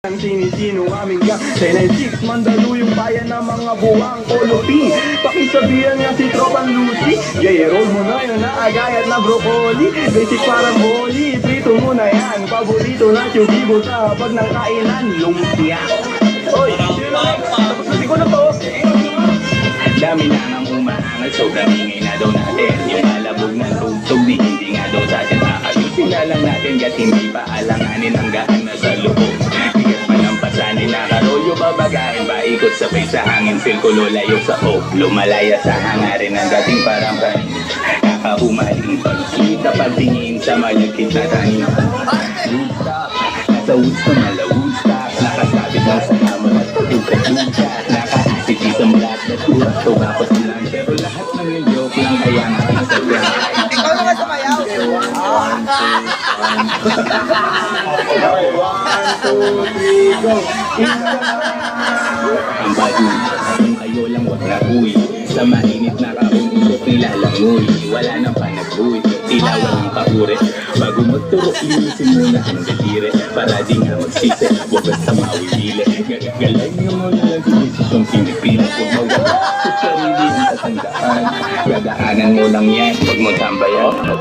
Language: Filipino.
Sinisino aming gang 996 Mandaluyong bayan ng mga buwang kolopi. Pakisabihan nga si Tropan Lucy, J-roll mo na yun na agayat na broccoli. Basic parang boli, prito mo na yan. Paborito na chubibo sa pag ng kainan, lumpia. Oy, tapos na ko na to. Dami na nang umaangal, sobrang ingay na daw natin. Yung malabog na tugtog, hindi nga daw sa atin aayusin na lang natin. Gat hindi pa alanganin ang gaan na sa loob. Bigat pa ng pasanin, nakarolyo babagahin. Paikot sabay sa hangin, silkulo layo sa oak. Lumalaya sa hangarin ng dating parang kanin. Kakahumaling pagkita, pagtingin sa malagkit na tanin. Woodstock, nasa Woodstock, mala Woodstock. Nakasabit lang sa hamon at pagkakluka. Nakaasik isang lahat na tura. Tumakot lang, pero lahat ng yung joke lang. Kaya nga Instagram. Ikaw naman sumayaw. 1, 2, 3, go. Ang baduy, kung kayo lang wag na uwi. Sa mainit na kauntok nilalangoy. Wala nang panag-uwi, tila walang kaure. Bago magturo, linisin muna ang daliri. Para di nga magsisi, huwag basta mawibili. Gagalaw niyo muna lang sinisitong Pilipinas. Huwag mawala sa sarili ang tatandaan. Gadaanan mo lang yan, huwag mo tambayan.